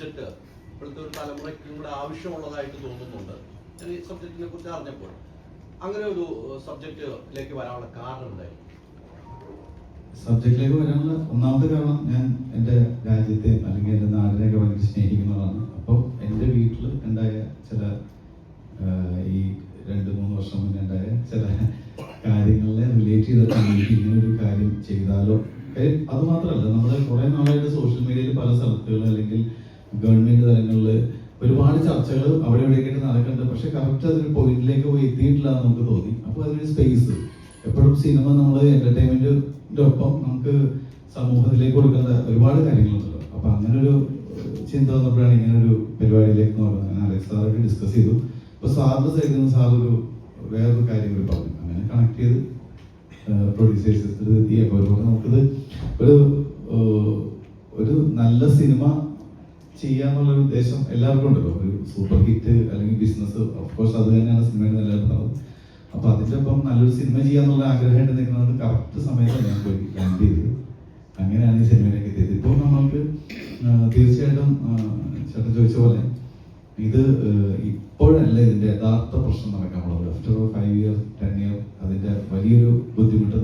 Subject ഇപ്പോഴത്തെ ഒരു തലമുറയ്ക്കും കൂടെ ആവശ്യമുള്ളതായിട്ട് തോന്നുന്നുണ്ട്. ഞാൻ ഈ സബ്ജക്റ്റിനെ കുറിച്ച് അറിഞ്ഞപ്പോൾ അങ്ങനെ ഒരു സബ്ജക്റ്റിലേക്ക് വരാനുള്ള കാരണം എന്തായിരുന്നു? സബ്ജക്റ്റിലേക്ക് വരാനുള്ള ഒന്നാമത്തെ കാരണം, ഞാൻ എൻ്റെ രാജ്യത്തെ അല്ലെങ്കിൽ എൻ്റെ നാടിനെയൊക്കെ ഭയങ്കര സ്നേഹിക്കുന്നതാണ്. അപ്പോൾ എൻ്റെ വീട്ടിൽ ഉണ്ടായ ചില ഈ 2-3 വർഷം മുന്നേ ഉണ്ടായ ചില കാര്യങ്ങളെ റിലേറ്റ് ചെയ്തിട്ടാണ് എനിക്ക് ഇങ്ങനൊരു കാര്യം ചെയ്താലോ. അത് മാത്രമല്ല, നമ്മൾ കുറേ നാളായിട്ട് സോഷ്യൽ മീഡിയയിൽ പല സ്ഥലത്തുകൾ അല്ലെങ്കിൽ ഗവൺമെൻറ് തലങ്ങളിൽ ഒരുപാട് ചർച്ചകൾ അവിടെ എവിടെയൊക്കെ നടക്കുന്നുണ്ട്. പക്ഷെ കറക്റ്റ് അതൊരു പോയിന്റിലേക്ക് പോയി എത്തിയിട്ടില്ല എന്ന് നമുക്ക് തോന്നി. അപ്പോൾ അതിനൊരു സ്പേസ്, എപ്പോഴും സിനിമ നമ്മൾ എൻ്റർടൈൻമെൻറ്റിൻ്റെ ഒപ്പം നമുക്ക് സമൂഹത്തിലേക്ക് കൊടുക്കേണ്ട ഒരുപാട് കാര്യങ്ങളുണ്ടല്ലോ. അപ്പോൾ അങ്ങനൊരു ചിന്ത വന്നപ്പോഴാണ് ഇങ്ങനൊരു പരിപാടിയിലേക്ക് നോക്കുന്നത്. ഞാൻ അലക്സ് സാറൊക്കെ ഡിസ്കസ് ചെയ്തു. അപ്പോൾ സാറിൻ്റെ സൈഡിൽ നിന്ന് സാറൊരു വേറൊരു കാര്യം കൂടി പറഞ്ഞു. അങ്ങനെ കണക്ട് ചെയ്ത് പ്രൊഡ്യൂസേഴ്സ് എത്തിയപ്പോൾ നമുക്കിത് ഒരു നല്ല സിനിമ ചെയ്യാന്നുള്ളൊരു ഉദ്ദേശം എല്ലാവർക്കും ഉണ്ടല്ലോ. ഒരു സൂപ്പർ ഹിറ്റ് അല്ലെങ്കിൽ ബിസിനസ്, ഓഫ്കോഴ്സ് അത് തന്നെയാണ് സിനിമയുടെ എല്ലാവരും പറഞ്ഞത്. അപ്പൊ അതിന്റെ ഒപ്പം നല്ലൊരു സിനിമ ചെയ്യാന്നുള്ള ആഗ്രഹമായിട്ട് നിൽക്കുന്നത് കറക്റ്റ് സമയത്ത് ഞാൻ പോയി ലാൻഡ് ചെയ്തത്. അങ്ങനെയാണ് ഈ സിനിമയിലേക്ക് എത്തിയത്. ഇപ്പോൾ നമ്മൾക്ക് തീർച്ചയായിട്ടും ചേട്ടൻ ചോദിച്ച പോലെ ഇത് ഇപ്പോഴല്ല ഇതിന്റെ യഥാർത്ഥ പ്രശ്നം നടക്കാനുള്ളത്. ആഫ്റ്റർ 5 years 10 years അതിന്റെ വലിയൊരു ബുദ്ധിമുട്ട്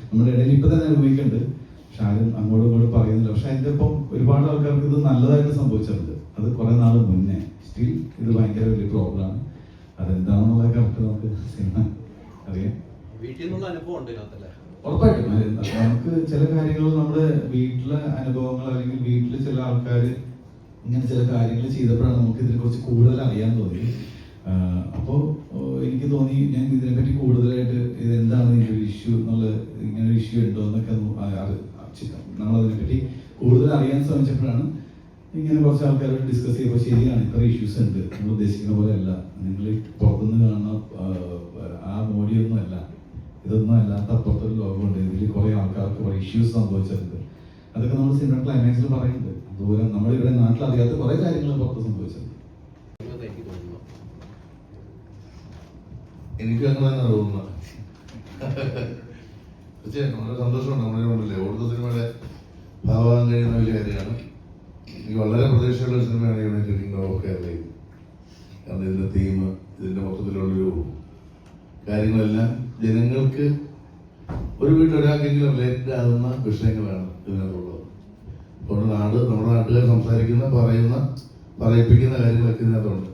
നമ്മുടെ ഇടയിൽ ഇപ്പൊ തന്നെ അനുഭവിക്കുന്നുണ്ട്. പക്ഷെ ആരും അങ്ങോട്ടും ഇങ്ങോട്ടും പറയുന്നില്ല. പക്ഷെ അതിന്റെ ഒപ്പം ഒരുപാട് ആൾക്കാർക്ക് ഇത് നല്ലതായിട്ട് സംഭവിച്ചിട്ടുണ്ട്. അത് കുറെ നാൾ മുന്നേ. സ്റ്റിൽ ഇത് ഭയങ്കര വലിയ പ്രോബ്ലമാണ്. അതെന്താണെന്നുള്ള കറക്റ്റ് നമുക്ക് സിനിമ അറിയാം. വീട്ടിൽ നിന്നുള്ള അനുഭവം ഉണ്ട് ഇതിനകത്തല്ലേ? ഉറപ്പായിട്ടും നമുക്ക് ചില കാര്യങ്ങൾ നമ്മുടെ വീട്ടിലെ അനുഭവങ്ങൾ അല്ലെങ്കിൽ വീട്ടിൽ ചില ആൾക്കാർ ഇങ്ങനെ ചില കാര്യങ്ങൾ ചെയ്തപ്പോഴാണ് നമുക്ക് ഇതിനെ കുറിച്ച് കൂടുതൽ അറിയാൻ തോന്നി. അപ്പോൾ എനിക്ക് തോന്നി ഞാൻ ഇതിനെപ്പറ്റി കൂടുതലായിട്ട് ഇതെന്താണ് ഇതിൻ്റെ ഒരു ഇഷ്യൂ എന്നുള്ള, ഇങ്ങനെ ഒരു ഇഷ്യൂ ഉണ്ടോ എന്നൊക്കെ നമ്മളതിനെപ്പറ്റി കൂടുതൽ അറിയാൻ ശ്രമിച്ചപ്പോഴാണ് ഇങ്ങനെ കുറച്ച് ആൾക്കാരോട് ഡിസ്കസ് ചെയ്യുമ്പോൾ ശരിയാണ്, ഇത്ര ഇഷ്യൂസ് ഉണ്ട്, നമ്മൾ ഉദ്ദേശിക്കുന്ന പോലെ അല്ല, നിങ്ങൾ പുറത്തുനിന്ന് കാണുന്ന ആ മോഡിയൊന്നും അല്ല, ഇതൊന്നും അല്ലാത്ത അപ്പുറത്തൊരു ലോകമുണ്ട്, ഇതിൽ കുറേ ആൾക്കാർക്ക് കുറേ ഇഷ്യൂസ് സംഭവിച്ചിട്ടുണ്ട്. അതൊക്കെ നമ്മൾ സിനിമ ക്ലൈമാക്സിൽ പറയുന്നുണ്ട്. ദൂരം നമ്മളിവിടെ നാട്ടിൽ അറിയാത്ത കുറേ കാര്യങ്ങൾ പുറത്ത് സംഭവിച്ചിട്ടുണ്ട്. എനിക്ക് അങ്ങനെ തന്നെ തോന്നുന്നത്. തീർച്ചയായിട്ടും വളരെ സന്തോഷമുണ്ട്. നമ്മളില്ലേ ഓടുന്ന സിനിമയുടെ ഭാഗമാകാൻ കഴിയുന്ന വലിയ കാര്യമാണ്. എനിക്ക് വളരെ പ്രതീക്ഷയുള്ള ഒരു സിനിമയാണ് യുണൈറ്റഡ് കിങ്ഡം ഓഫ് കേരളയിൽ. കാരണം ഇതിൻ്റെ തീം, ഇതിൻ്റെ മൊത്തത്തിലുള്ളൊരു കാര്യങ്ങളെല്ലാം ജനങ്ങൾക്ക് ഒരു വീട്ടിലൊരാൾക്കെങ്കിലും റിലേറ്റഡ് ആകുന്ന വിഷയങ്ങളാണ് ഇതിനകത്തുള്ളത്. അതുകൊണ്ട് നമ്മുടെ നാട്ടുകാർ സംസാരിക്കുന്ന, പറയിപ്പിക്കുന്ന കാര്യങ്ങളൊക്കെ ഇതിനകത്തുണ്ട്.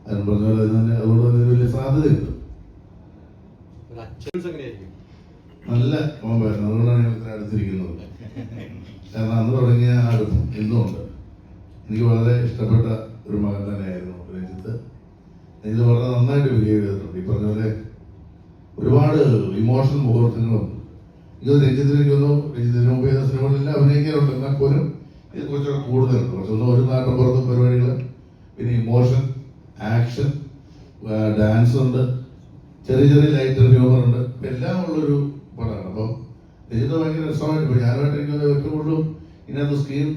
അതിന് പറഞ്ഞ പോലെ അതുകൊണ്ട് തന്നെ വലിയ സാധ്യതയുണ്ട്. നല്ല കോമ്പായിരുന്നു. അതുകൊണ്ടാണ് ഞാൻ ഇത്ര അടുത്തിരിക്കുന്നത്. കാരണം അന്ന് തുടങ്ങിയ അടുപ്പം ഇന്നുമുണ്ട്. എനിക്ക് വളരെ ഇഷ്ടപ്പെട്ട ഒരു മകൻ തന്നെയായിരുന്നു രഞ്ജിത്ത്. രഞ്ജിത്ത് വളരെ നന്നായിട്ട് ബിഹേവ് ചെയ്തിട്ടുണ്ട്. ഈ പറഞ്ഞ പോലെ ഒരുപാട് ഇമോഷണൽ മുഹൂർത്തങ്ങളും ഇത് രഞ്ജിത്തിന് മുമ്പ് ചെയ്ത സിനിമകളെല്ലാം അഭിനയിക്കാറുണ്ട്. എന്നാൽ പോലും ഇത് കുറച്ചുകൂടെ കൂടുതലുണ്ട്. കുറച്ചൊന്നും ഒരു നാട്ടിൻ പുറത്ത് പരിപാടികൾ, പിന്നെ ഇമോഷൻ, ആക്ഷൻ, ഡാൻസ് ഉണ്ട്, ചെറിയ ചെറിയ ലൈറ്റ് ഹ്യൂമർ ഉണ്ട്, എല്ലാം ഉള്ളൊരു പടമാണ്. അപ്പം രഞ്ജിത്ത് ഭയങ്കര രസമായിട്ട് പോയി. ഞാനുമായിട്ട് എനിക്ക് ഏറ്റവും കൂടുതലും ഇതിനകത്ത് സ്ക്രീൻ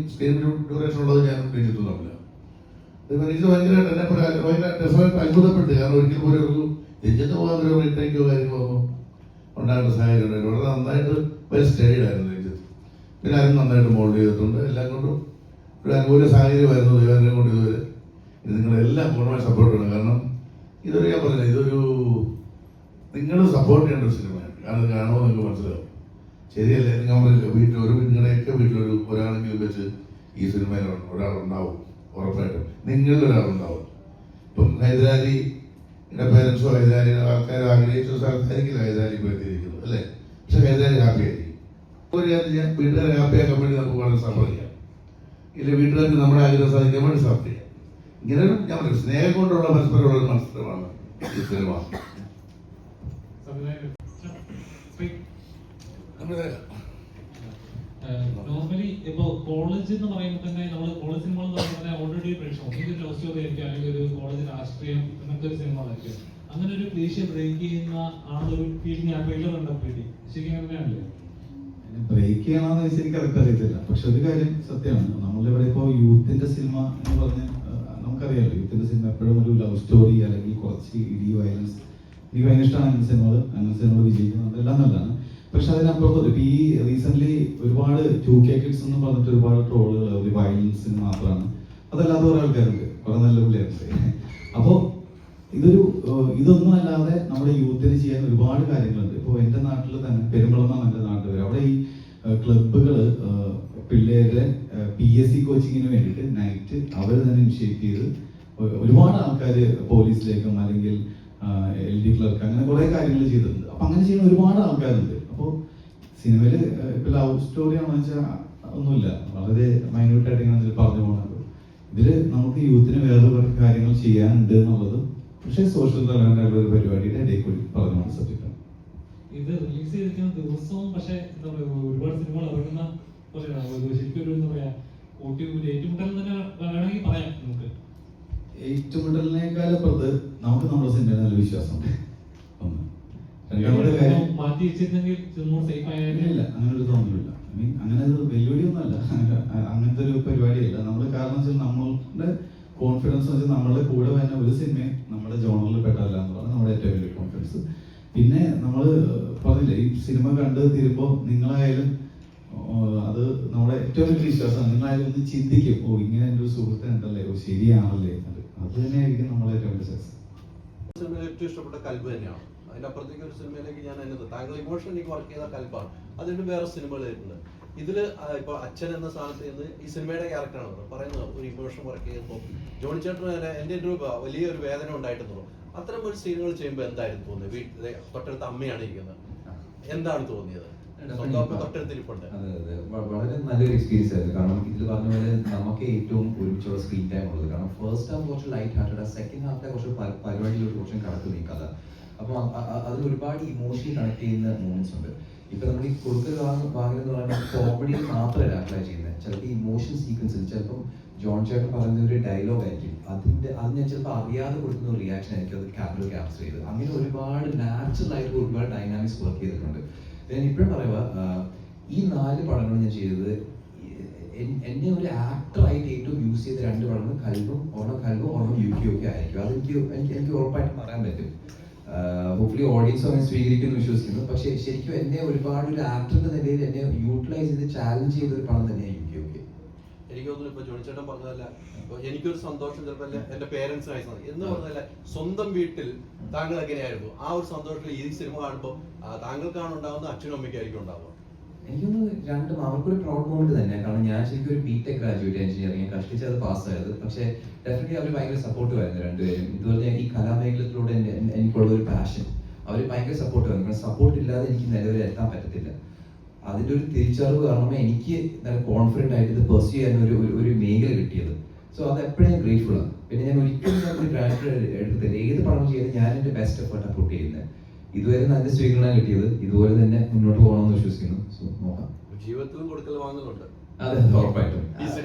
ഡ്യൂറേഷൻ ഉള്ളത് ഞാൻ രഞ്ജിത്ത് തമ്മില്ല. രഞ്ജിത്ത് ഭയങ്കരമായിട്ട് എന്നെ ഭയങ്കര രസമായിട്ട് അത്ഭുതപ്പെട്ടു. കാരണം ഒരിക്കൽ പോലും ഒരു രഞ്ജിത്ത് പോകാൻ ഒരു റീടേക്കോ കാര്യങ്ങളോ ഒന്നും ഉണ്ടാകേണ്ട സാഹചര്യം ഉണ്ടായിരുന്നു. വളരെ നന്നായിട്ട് വെൽ സ്റ്റഡിയായിരുന്നു രഞ്ജിത്ത്. പിന്നെ അതിന് നന്നായിട്ട് മോൾഡ് ചെയ്തിട്ടുണ്ട്. എല്ലാം കൊണ്ടും ഒരു അനുകൂല സാഹചര്യമായിരുന്നു ദൈവത്തിനെ കൊണ്ട് ഇതുവരെ. ഇത് നിങ്ങളെല്ലാം പൂർണ്ണമായി സപ്പോർട്ട് ചെയ്യണം. കാരണം ഇതൊരു ഞാൻ പറഞ്ഞില്ല, ഇതൊരു നിങ്ങൾ സപ്പോർട്ട് ചെയ്യേണ്ട ഒരു സിനിമയാണ്. കാരണം ഇത് കാണുമ്പോൾ നിങ്ങൾക്ക് മനസ്സിലാവും. ശരിയല്ലേ? നിങ്ങളുടെയൊക്കെ വീട്ടിലൊരു ഒരാളെങ്കിലും വെച്ച് ഈ സിനിമയിൽ ഒരാളുണ്ടാവും. ഉറപ്പായിട്ടും നിങ്ങളിൽ ഒരാളുണ്ടാവും. ഇപ്പം ഹൈദരാലിയുടെ പേരൻസോ ഹൈദരാലിയുടെ ആൾക്കാരോ ആഗ്രഹിച്ച സ്ഥലത്തായിരിക്കില്ല ഹൈദരാലി ഇപ്പോൾ എത്തിയിരിക്കുന്നത്, അല്ലേ? പക്ഷെ ഹൈദരാലി ഹാപ്പി ആയിരിക്കും. ഒരു കാര്യം ചെയ്യാം, വീട്ടുകാരെ ഹാപ്പിയാക്കാൻ വേണ്ടി നമുക്ക് വളരെ സപ്പോർട്ട് ചെയ്യാം. ഇല്ല, വീട്ടുകാർക്ക് നമ്മുടെ ആഗ്രഹം സാധിക്കാൻ വേണ്ടി സപ്പോർട്ട് ചെയ്യാം. ഇങ്ങനെ ഞാൻ പറയും, സ്നേഹം കൊണ്ടുള്ള പരസ്പരമുള്ള ഒരു മത്സരമാണ് ഈ സിനിമ. നോർമലി ഇപ്പൊ കോളേജ് എന്ന് പറയുമ്പോൾ തന്നെ നമ്മൾ കോളേജ് സിനിമകൾ എന്ന് പറയുമ്പോൾ തന്നെ ഓൾറെഡി ഒരു ലവ് സ്റ്റോറി ആയിരിക്കും, അല്ലെങ്കിൽ ഒരു കോളേജ് രാഷ്ട്രീയം അങ്ങനത്തെ ഒരു സിനിമകളായിരിക്കും. അങ്ങനെ ഒരു ക്ലീഷേ ബ്രേക്ക് ചെയ്യുന്ന ആളൊരു ഫീലിംഗ് ആ ട്രെയിലർ കണ്ടപ്പോഴേ ശരിക്കും അങ്ങനെയാണല്ലേ? ബ്രേക്ക് ചെയ്യണമെന്ന് വെച്ചാൽ എനിക്ക് കറക്റ്റ് അറിയത്തില്ല. പക്ഷെ ഒരു കാര്യം സത്യമാണ്, നമ്മളിവിടെ ഇപ്പോൾ യൂത്തിന്റെ സിനിമ എന്ന് പറഞ്ഞ് നമുക്കറിയാമല്ലോ, യൂത്തിന്റെ സിനിമ എപ്പോഴും ഒരു ലവ് സ്റ്റോറി അല്ലെങ്കിൽ കുറച്ച് ഇടി വയലൻസ്, എനിക്ക് ഭയങ്കര ഇഷ്ടമാണ് അങ്ങനെ സിനിമകൾ വിജയിക്കുന്നുണ്ട്, എല്ലാം നല്ലതാണ്. പക്ഷെ അതിനപ്പുറത്ത് ഇപ്പൊ ഈ റീസെന്റ് ഒരുപാട് 2K കിഡ്സ് എന്ന് പറഞ്ഞിട്ട് ഒരുപാട് ട്രോളുകൾ വയലൻസിന് മാത്രമാണ്. അതല്ലാത്ത കുറെ ആൾക്കാരുണ്ട്, കുറെ നല്ല പിള്ളേരുണ്ട്. അപ്പോൾ ഇതൊന്നും അല്ലാതെ നമ്മുടെ യൂത്തിന് ചെയ്യാൻ ഒരുപാട് കാര്യങ്ങളുണ്ട്. ഇപ്പോൾ എൻ്റെ നാട്ടിൽ തന്നെ പെരുമ്പളന്നാണ് എൻ്റെ നാട്ടിൽ വരും. അവിടെ ഈ ക്ലബ്ബുകൾ പിള്ളേരുടെ PSC കോച്ചിങ്ങിന് വേണ്ടിയിട്ട് നൈറ്റ് അവർ തന്നെ ഇനിഷ്യേറ്റ് ചെയ്ത് ഒരുപാട് ആൾക്കാർ പോലീസിലേക്കും അല്ലെങ്കിൽ LD ക്ലർക്ക് അങ്ങനെ കുറേ കാര്യങ്ങൾ ചെയ്തിട്ടുണ്ട്. അപ്പം അങ്ങനെ ചെയ്യുന്ന ഒരുപാട് ആൾക്കാരുണ്ട്. അപ്പോൾ സിനിമയിൽ ഇപ്പോൾ ലവ് സ്റ്റോറിയാണെന്ന് വെച്ചാൽ ഒന്നുമില്ല, വളരെ മൈന്യൂട്ടായിട്ട് ഇങ്ങനെ പറഞ്ഞു പോകുന്നത്. ഇതിൽ നമുക്ക് യൂത്തിന് വേറെ കുറേ കാര്യങ്ങൾ ചെയ്യാനുണ്ട് എന്നുള്ളത് പക്ഷേ സോഷ്യൽ റെലവൻ്റ് ആയിട്ടുള്ള ഒരു പരിപാടിയുടെ ഇടയിൽ കൂടി പറഞ്ഞു സബ്ജക്റ്റാണ്. ഇത് റിലീസ് ചെയ്തിരിക്കുന്ന ദിവസവും പക്ഷേ എന്താ പറയുക, ഒരുപാട് സിനിമകൾ ഇറങ്ങുന്ന ശരിക്കും ഒരു എന്താ പറയാ ഏറ്റുമുട്ടൽ തന്നെ വേണമെങ്കിൽ പറയാം. നമുക്ക് ഏറ്റുമുട്ടലിനേക്കാളപ്പുറത്ത് നമുക്ക് നമ്മുടെ സിനിമയിൽ നല്ല വിശ്വാസമുണ്ട്. ഒന്ന് രണ്ടാമത്തെ കാര്യം മാറ്റി വെച്ചിരുന്നെങ്കിൽ സേഫ് ഇല്ല, അങ്ങനെ ഒരു തോന്നലില്ല. അങ്ങനെ ഒരു വെല്ലുവിളിയൊന്നുമല്ല, അങ്ങനത്തെ ഒരു പരിപാടിയല്ല നമ്മൾ. കാരണം വെച്ചാൽ നമ്മളുടെ കോൺഫിഡൻസ് വെച്ചാൽ നമ്മളുടെ കൂടെ വരുന്ന ഒരു സിനിമയും നമ്മുടെ ജോണറിൽ പെട്ടതല്ല എന്നുള്ളതാണ് നമ്മുടെ ഏറ്റവും വലിയ കോൺഫിഡൻസ്. പിന്നെ നമ്മൾ പറഞ്ഞില്ലേ, ഈ സിനിമ കണ്ട് തീരുമ്പോൾ നിങ്ങളായാലും അത് നമ്മുടെ ഏറ്റവും വലിയ വിശ്വാസമാണ്. നിങ്ങളായാലും ഒന്ന് ചിന്തിക്കും, ഓ ഇങ്ങനെ എൻ്റെ ഒരു സുഹൃത്ത് ഉണ്ടല്ലേ, ഓ ശരിയാണല്ലേ, അത് തന്നെയായിരിക്കും നമ്മളെ ഏറ്റവും വലിയ സക്സസ്. സിനിമയിൽ ഏറ്റവും ഇഷ്ടപ്പെട്ട കൽബ് തന്നെയാണ്. അതിൻ്റെ അപ്പുറത്തേക്ക് ഒരു സിനിമയിലേക്ക് ഞാൻ എന്നത് താങ്കൾ ഇമോഷൻ എനിക്ക് വർക്ക് ചെയ്ത കൽബാണ്. അതിന് വേറെ സിനിമകളുണ്ട്. ഇതിൽ ഇപ്പോൾ അച്ഛൻ എന്ന സ്ഥാനത്ത് നിന്ന് ഈ സിനിമയുടെ ക്യാരക്ടറാണ് പറയുന്നത്, ഒരു ഇമോഷൻ വർക്ക് ചെയ്യുമ്പോൾ ജോണി ചേട്ടന് തന്നെ എൻ്റെ ഒരു വലിയൊരു വേദന ഉണ്ടായിട്ടുള്ളൂ. അത്തരം ഒരു സീനുകൾ ചെയ്യുമ്പോൾ എന്തായിരുന്നു തോന്നിയത്? വീട്ടിലെ തൊട്ടടുത്ത അമ്മയാണ് ഇരിക്കുന്നത്, എന്താണ് തോന്നിയത്? തൊട്ടടുത്തിരിപ്പുണ്ട്. അതെ അതെ, വളരെ നല്ലൊരു എക്സ്പീരിയൻസ് ആയിരുന്നു. കാരണം ഇതിൽ പറഞ്ഞ പോലെ നമുക്ക് ഏറ്റവും ഒരുമിച്ചുള്ള സ്ക്രീൻ ടൈം ഉള്ളത്. കാരണം ഫസ്റ്റ് ഹാഫ് കുറച്ച് ലൈറ്റ് ഹാർട്ടഡ്, സെക്കൻഡ് ഹാഫിലെ കുറച്ച് പരിപാടിയിലോട്ട് കുറച്ചും കടക്കുന്നു ഈ കഥ. അപ്പോൾ അതിൽ ഒരുപാട് ഇമോഷണലി കണക്ട് ചെയ്യുന്ന മൂമെന്റ്സ് ഉണ്ട്. ഇപ്പൊ നമ്മൾ ഈ കൊടുക്കൽ വാങ്ങൽ എന്ന് പറയുമ്പോൾ കോമഡിയിൽ മാത്രമല്ല അപ്ലൈ ചെയ്യുന്നത്. ചിലപ്പോൾ ഇമോഷൻ സീക്വൻസിൽ ചിലപ്പം ജോൺ ചേട്ടൻ പറയുന്ന ഒരു ഡയലോഗ് ആയിരിക്കും, അതിന് ചിലപ്പോൾ അറിയാതെ കൊടുക്കുന്ന ഒരു റിയാക്ഷൻ ആയിരിക്കും അത് ക്യാമറ ക്യാപ്ചർ ചെയ്ത്. അങ്ങനെ ഒരുപാട് നാച്ചുറൽ ആയിട്ട് ഒരുപാട് ഡൈനാമിക്സ് വർക്ക് ചെയ്തിട്ടുണ്ട്. ഞാൻ ഇപ്പോഴും പറയുക, ഈ 4 പടങ്ങൾ ഞാൻ ചെയ്തത് എന്നെ ഒരു ആക്ടറായിട്ട് ഏറ്റവും യൂസ് ചെയ്ത 2 പടങ്ങൾ കൽബും ഒരെണ്ണം UK ഒക്കെ ആയിരിക്കും. എനിക്ക് ഉറപ്പായിട്ടും പറയാൻ പറ്റും. ഹോപ്പ്ഫുള്ളി ഓഡിയൻസ് അങ്ങനെ സ്വീകരിക്കുമെന്ന് വിശ്വസിക്കുന്നു. പക്ഷേ ശരിക്കും എന്നെ ഒരുപാട് ഒരു ആക്ടറിന്റെ നിലയിൽ എന്നെ യൂട്ടിലൈസ് ചെയ്ത് ചാലഞ്ച് ചെയ്ത ഒരു പടം തന്നെയാണ് UK ഒക്കെ. എനിക്ക് തോന്നുന്നു ഇപ്പൊ ജോണിച്ചേട്ടൻ പറഞ്ഞതല്ല, എനിക്കൊരു സന്തോഷം ചിലപ്പോൾ എന്റെ പേരൻസിനായി എന്ന് പറഞ്ഞതല്ല, സ്വന്തം വീട്ടിൽ താങ്കൾ എങ്ങനെയായിരുന്നു ആ ഒരു സന്തോഷത്തിൽ ഈ സിനിമ കാണുമ്പോൾ താങ്കൾക്കാണ് ഉണ്ടാവുന്നത്, അച്ഛനും അമ്മയ്ക്കായിരിക്കും ഉണ്ടാവുക? എനിക്കൊന്ന് രണ്ടും അവർക്കൊരു പ്രൗഡ് മൊമെന്റ് തന്നെ. കാരണം ഞാൻ ശരിക്കും ഒരു BTech ഗ്രാജുവേറ്റ് എഞ്ചിനീയറിംഗ് കഷ്ടിച്ച് അത് പാസ്സായത്. പക്ഷേ ഡെഫിനറ്റ്ലി അവർ ഭയങ്കര സപ്പോർട്ടീവ് ആയിരുന്നു രണ്ടുപേരും. ഇതുപോലെ ഈ കലാമേഖലത്തിലൂടെ എനിക്കുള്ള ഒരു പാഷൻ, അവർ ഭയങ്കര സപ്പോർട്ടീവ് ആയിരുന്നു. സപ്പോർട്ട് ഇല്ലാതെ എനിക്ക് നിലവിൽ എത്താൻ പറ്റത്തില്ല. അതിൻ്റെ ഒരു തിരിച്ചറിവ് കാരണമേ എനിക്ക് നല്ല കോൺഫിഡൻ്റ് ആയിട്ട് ഇത് പെർസ്യൂ ചെയ്യാൻ ഒരു മേഖല കിട്ടിയത്. സോ അത് എപ്പോഴും ഞാൻ ഗ്രേറ്റ്ഫുൾ ആണ്. പിന്നെ ഞാൻ ഒരിക്കലും ഒരു ഗ്രാജുവേറ്റ് എടുത്തില്ല. ഏത് പടം ചെയ്യുന്നത് ഞാൻ എൻ്റെ ബെസ്റ്റ് എഫേർട്ടാണ് പുട്ട് ചെയ്യുന്നത്. ഇതുവരെ നല്ല സ്വീകരണം കിട്ടിയത്. ഇതുപോലെ തന്നെ മുന്നോട്ട് പോകണമെന്ന് വിശ്വസിക്കുന്നു. സോ നോക്കാം. ജീവിതത്തിലും കൊടുക്കൽ വാങ്ങുന്നുണ്ട്. അതെ, ഉറപ്പായിട്ടും.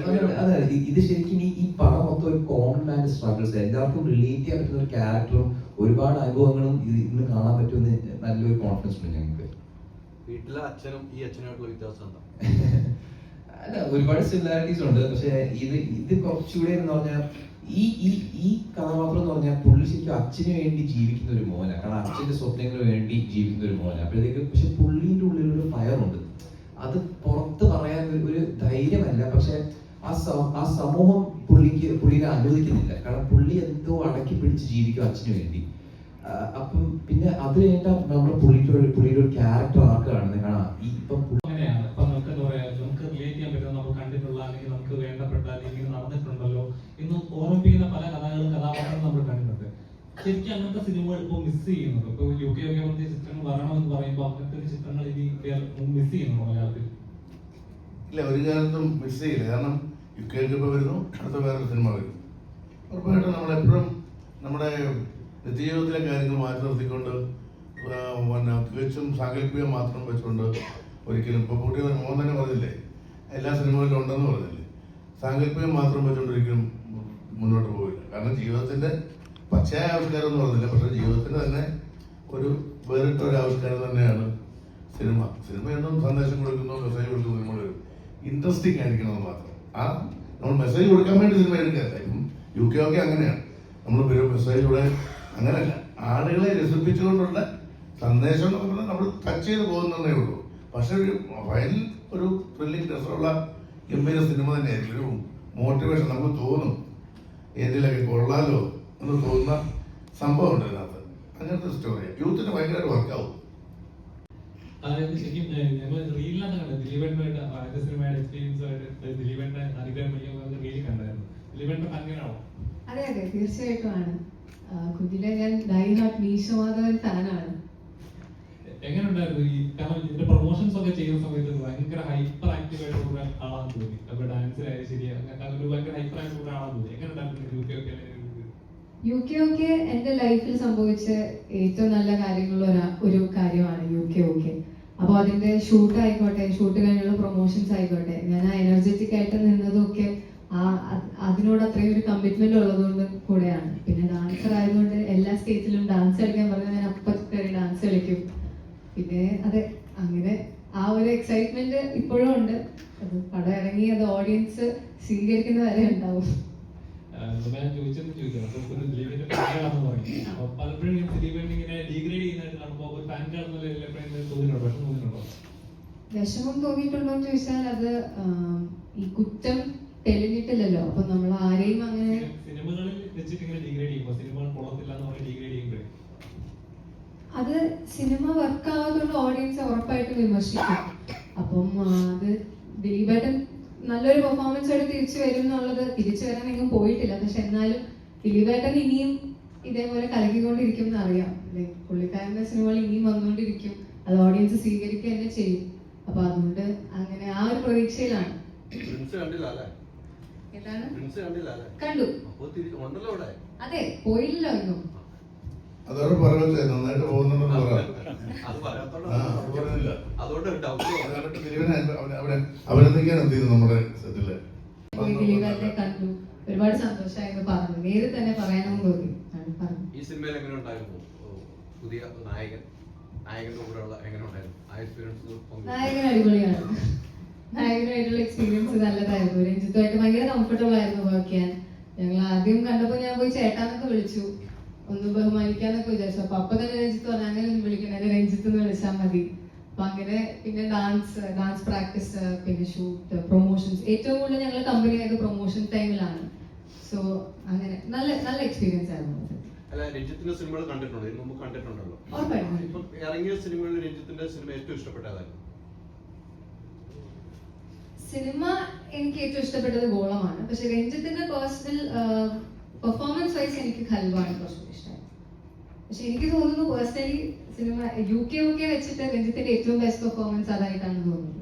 അതെ, ഇത് ശരിക്കും ഈ പടം മൊത്തം ഒരു കോമൺ മാൻ്റെ സ്ട്രഗിൾസ്, എല്ലാവർക്കും റിലേറ്റ് ചെയ്യാൻ പറ്റുന്ന ഒരു ക്യാരക്ടറും ഒരുപാട് അനുഭവങ്ങളും ഇന്ന് കാണാൻ പറ്റുമെന്ന് നല്ലൊരു കോൺഫിഡൻസ് ഉണ്ട് ഞങ്ങൾക്ക്. വീട്ടിലെ അച്ഛനും ഈ അച്ഛനായിട്ടുള്ള വ്യത്യാസം എന്താ? അല്ല, ഒരുപാട് സിമിലാരിറ്റീസ് ഉണ്ട്. പക്ഷെ ഇത് കുറച്ചുകൂടെ എന്ന് പറഞ്ഞാൽ ഈ കഥാപാത്രം എന്ന് പറഞ്ഞാൽ പുള്ളി ശരിക്കും അച്ഛന് വേണ്ടി ജീവിക്കുന്ന ഒരു മോനാണ്. കാരണം അച്ഛന്റെ സ്വപ്നങ്ങൾക്ക് വേണ്ടി ജീവിക്കുന്ന ഒരു മോനാണ്. അപ്പോഴത്തേക്ക് പക്ഷെ പുള്ളിന്റെ ഉള്ളിലൊരു ഫയറുണ്ട്. അത് പുറത്ത് പറയാൻ ഒരു ധൈര്യമല്ല. പക്ഷെ ആ സമൂഹം പുള്ളിനെ അനുവദിക്കുന്നില്ല. കാരണം പുള്ളി എന്തോ അടക്കി പിടിച്ച് ജീവിക്കും അച്ഛന് വേണ്ടി. അപ്പം പിന്നെ അത് കഴിഞ്ഞാൽ നമ്മുടെ പുള്ളിയുടെ ഒരു ക്യാരക്ടർ ആർക്ക് കാണുന്നത് കാണാം. ഇപ്പം അങ്ങനെയാണ്. ഇപ്പൊ നമുക്ക് എന്താ പറയാ, നമുക്ക് റിലേറ്റ് ചെയ്യാൻ പറ്റുന്ന, നമ്മൾ കണ്ടിട്ടുള്ള അല്ലെങ്കിൽ നമുക്ക് വേണ്ടപ്പെട്ട അല്ലെങ്കിൽ നടന്നിട്ടുണ്ടല്ലോ എന്ന് ഓർമ്മിപ്പിക്കുന്ന പല കഥാപാത്രങ്ങളും നമ്മൾ കണ്ടിട്ടുണ്ട്. ശരിക്കും അങ്ങനത്തെ സിനിമകൾ ഇപ്പോൾ മിസ് ചെയ്യുന്നുണ്ട്. ഇപ്പൊ UK ഒക്കെ പോലത്തെ ചിത്രങ്ങൾ വരണമെന്ന് പറയുമ്പോൾ അങ്ങനത്തെ ഒരു ചിത്രങ്ങൾ ഇനി മിസ് ചെയ്യുന്നുണ്ടോ മലയാളത്തിൽ? ഇല്ല, ഒരു കാലത്തും മിസ് ചെയ്യില്ല. കാരണം UK ഇപ്പോൾ വരുന്നു, അടുത്ത വേറൊരു സിനിമ വരും. ഉറപ്പായിട്ടും നമ്മളെപ്പോഴും നമ്മുടെ നിത്യജീവിതത്തിലെ കാര്യങ്ങൾ മാറ്റി നിർത്തിക്കൊണ്ട് തികച്ചും സാങ്കല്പികം മാത്രം വെച്ചുകൊണ്ട് ഒരിക്കലും ഇപ്പോൾ കുട്ടികൾ മോൻ തന്നെ പറഞ്ഞില്ലേ, എല്ലാ സിനിമകളിലും ഉണ്ടെന്ന് പറഞ്ഞില്ലേ, സാങ്കല്പികം മാത്രം വെച്ചുകൊണ്ട് ഒരിക്കലും മുന്നോട്ട് പോയില്ല. കാരണം ജീവിതത്തിൻ്റെ പച്ചയായ ആവിഷ്കാരം എന്ന് പറഞ്ഞില്ല, പക്ഷേ ജീവിതത്തിന് തന്നെ ഒരു വേറിട്ട ഒരു ആവിഷ്കാരം തന്നെയാണ് സിനിമ എന്നും സന്ദേശം കൊടുക്കുന്നു, മെസ്സേജ് കൊടുക്കുന്നു. നമ്മൾ ഇൻട്രസ്റ്റിംഗ് ആയിരിക്കണമെന്ന് മാത്രം. നമ്മൾ മെസ്സേജ് കൊടുക്കാൻ വേണ്ടി സിനിമ എടുക്കാറില്ല. ഇപ്പം UK ഒക്കെ അങ്ങനെയാണ്. നമ്മൾ മെസ്സേജിലൂടെ അങ്ങനെയല്ല, ആളുകളെ രസിപ്പിച്ചുകൊണ്ടുള്ള സന്ദേശം എന്നൊക്കെ പറഞ്ഞാൽ നമ്മൾ ടച്ച് ചെയ്ത് പോകുന്നതേ ഉള്ളൂ. പക്ഷെ ഒരു ത്രില്ലിംഗ് രസമുള്ള ഗംഭീര സിനിമ തന്നെയായിരിക്കും. ഒരു മോട്ടിവേഷൻ നമുക്ക് തോന്നും ഏതിലൊക്കെ കൊള്ളാലോ എന്ന് തോന്നുന്ന സംഭവം ഉണ്ട് അതിനകത്ത്. അങ്ങനത്തെ സ്റ്റോറി യൂത്തിന് ഭയങ്കരമായിട്ട് വർക്കാവും. അതായത് ശരിക്കും ഞങ്ങൾ റീലിലാണ് കണ്ടത്. ദിലീപേട്ടനായിട്ട് ആദ്യ സിനിമയുടെ എക്സ്പീരിയൻസ് ആയിട്ട് ദിലീപേട്ടനെ അനുഗ്രഹം റീലിൽ കണ്ടായിരുന്നു. ദിലീപേട്ടൻ അങ്ങനെയാണോ? അതെ അതെ, തീർച്ചയായിട്ടും ആണ്. കുഞ്ഞിലെ ഞാൻ ഡൈ ഹാർട്ട് മീശമാധവൻ ഫാനാണ്. എങ്ങനെ ഉണ്ടായിരുന്നു ഈ, കാരണം ഇതിന്റെ പ്രൊമോഷൻസ് ഒക്കെ ചെയ്യുന്ന സമയത്ത് ഭയങ്കര ഹൈപ്പർ ആക്റ്റീവ് ആയിട്ടുള്ള ആളാന്ന് തോന്നി. അപ്പൊ ഡാൻസിലായാലും ശരി, അങ്ങനെ ഭയങ്കര ഹൈപ്പർ ആയിട്ടുള്ള ആളാന്ന് തോന്നി. എങ്ങനെ ഉണ്ടായിരുന്നു UK എന്റെ ലൈഫിൽ സംഭവിച്ച ഏറ്റവും നല്ല കാര്യങ്ങളുള്ള ഒരു കാര്യമാണ് UK. അപ്പോൾ അതിന്റെ ഷൂട്ട് ആയിക്കോട്ടെ, ഷൂട്ട് കഴിഞ്ഞുള്ള പ്രൊമോഷൻസ് ആയിക്കോട്ടെ, ഞാൻ എനർജറ്റിക് ആയിട്ട് നിന്നതൊക്കെ അതിനോട് അത്രയും ഒരു കമ്മിറ്റ്മെന്റ് ഉള്ളതുകൊണ്ട് കൂടെയാണ്. പിന്നെ ഡാൻസർ ആയതുകൊണ്ട് എല്ലാ സ്റ്റേജിലും ഡാൻസ് കളിക്കാൻ പറഞ്ഞാൽ ഞാൻ അപ്പം കയറി ഡാൻസ് കളിക്കും. പിന്നെ അതെ, അങ്ങനെ ആ ഒരു എക്സൈറ്റ്മെന്റ് ഇപ്പോഴും ഉണ്ട്. അത് പടം ഇറങ്ങി അത് ഓഡിയൻസ് സ്വീകരിക്കുന്ന വരെ ഉണ്ടാവും. ഞാൻ ചോദിക്കാം, ഒരു ദിലീപിന്റെ ഫാനാണെന്ന് പറയും. അപ്പൊ പലപ്പോഴും ദിലീപിനെ ഇങ്ങനെ ഡീഗ്രേഡ് ചെയ്യുന്നതായിട്ട് കാണുമ്പോൾ ഒരു ഫാൻകാണെന്നുള്ള തോന്നിയിട്ടുണ്ടോ, വിഷമം തോന്നിയിട്ടുണ്ടോ? വിഷമം തോന്നിയിട്ടുണ്ടോ എന്ന് ചോദിച്ചാൽ അത് ഈ കുറ്റം തെളിഞ്ഞിട്ടില്ലല്ലോ. അപ്പൊ നമ്മൾ ആരെയും അങ്ങനെ സിനിമകളിൽ വെച്ചിട്ട് ഇങ്ങനെ ഡീഗ്രേഡ് ചെയ്യുമ്പോൾ സിനിമകൾ കൊള്ളത്തില്ല എന്ന് പറഞ്ഞ് ഡീഗ്രേഡ് ചെയ്യുമ്പോഴേ അത് സിനിമ വർക്ക് ആവാത്തതുകൊണ്ട് ഓഡിയൻസ് ഉറപ്പായിട്ടും വിമർശിക്കും. അപ്പം അത് ദിലീപേട്ടൻ നല്ലൊരു പെർഫോമൻസോടെ തിരിച്ചു വരും എന്നുള്ളത്, തിരിച്ചു വരാൻ എങ്ങും പോയിട്ടില്ല. പക്ഷെ എന്നാലും ദിലീപേട്ടൻ ഇനിയും ഇതേപോലെ കലക്കിക്കൊണ്ടിരിക്കും എന്നറിയാം. പുള്ളിക്കാരന്റെ സിനിമകൾ ഇനിയും വന്നുകൊണ്ടിരിക്കും, അത് ഓഡിയൻസ് സ്വീകരിക്കുക തന്നെ ചെയ്യും. അപ്പൊ അതുകൊണ്ട് അങ്ങനെ ആ ഒരു പ്രതീക്ഷയിലാണ്. ഏതാണ് കണ്ടു? അതെ, പോയില്ലല്ലോ ഇന്നും. അതോടെ പറയട്ടെ, നന്നായിട്ട് പോകുന്നുണ്ടെന്ന് പറയാം. അഭിനന്ദിക്കാൻ എത്തിയിരുന്നു നമ്മുടെ സെറ്റില്. ദിലീപേട്ടനെ കണ്ടു, ഒരുപാട് സന്തോഷമായിരുന്നു പറഞ്ഞു. നേരിൽ തന്നെ പറയാനും തോന്നി. ഈ സിനിമയിൽ എങ്ങനെ ഉണ്ടായിരുന്നു പുതിയ നായകന്റെ കൂടെയുള്ള എങ്ങനെ ഉണ്ടായിരുന്നു ആ എക്സ്പീരിയൻസ്? നായകൻ അടിപൊളിയാണ്. നായകനായിട്ടുള്ള എക്സ്പീരിയൻസ് നല്ലതായിരുന്നു. രഞ്ജിത്തുമായിട്ട് ഭയങ്കര കംഫർട്ടബിൾ ആയിരുന്നു വർക്ക് ചെയ്യാൻ. ഞങ്ങൾ ആദ്യം കണ്ടപ്പോൾ ഞാൻ പോയി ചേട്ടാന്നൊക്കെ വിളിച്ചു, ഒന്ന് ബഹുമാനിക്കാന്നൊക്കെ വിചാരിച്ചു. അപ്പൊ തന്നെ രഞ്ജിത്ത് പറഞ്ഞു അങ്ങനെ ഒന്നും വിളിക്കണം, എന്നെ രഞ്ജിത്ത് എന്ന് വിളിച്ചാൽ മതി. അപ്പൊ അങ്ങനെ പിന്നെ ഡാൻസ് പ്രാക്ടീസ്, പിന്നെ ഷൂട്ട്, പ്രൊമോഷൻസ്. ഏറ്റവും കൂടുതൽ ഞങ്ങൾ കമ്പനി ആയത് പ്രൊമോഷൻ ടൈമിലാണ്. സോ അങ്ങനെ നല്ല എക്സ്പീരിയൻസ് ആയിരുന്നു. അല്ല, രഞ്ജിത്തിന്റെ സിനിമകൾ കണ്ടിട്ടുണ്ടോ? ഇതിന് മുമ്പ് കണ്ടിട്ടുണ്ടല്ലോ. ഇപ്പൊ ഇറങ്ങിയ സിനിമകളിൽ രഞ്ജിത്തിന്റെ സിനിമ ഏറ്റവും ഇഷ്ടപ്പെട്ടതായിരുന്നു? സിനിമ എനിക്ക് ഏറ്റവും ഇഷ്ടപ്പെട്ടത് ഗോളമാണ്. പക്ഷെ രഞ്ജിത്തിന്റെ പേഴ്സണൽ പെർഫോമൻസ് വൈസ് എനിക്ക് ഖൽബാണ് കുറച്ചുകൂടി ഇഷ്ടമായി. പക്ഷെ എനിക്ക് തോന്നുന്നു പേഴ്സണലി സിനിമ UK വെച്ചിട്ട് രഞ്ജിത്തിന്റെ ഏറ്റവും ബെസ്റ്റ് പെർഫോമൻസ് അതായിട്ടാണ് തോന്നുന്നത്.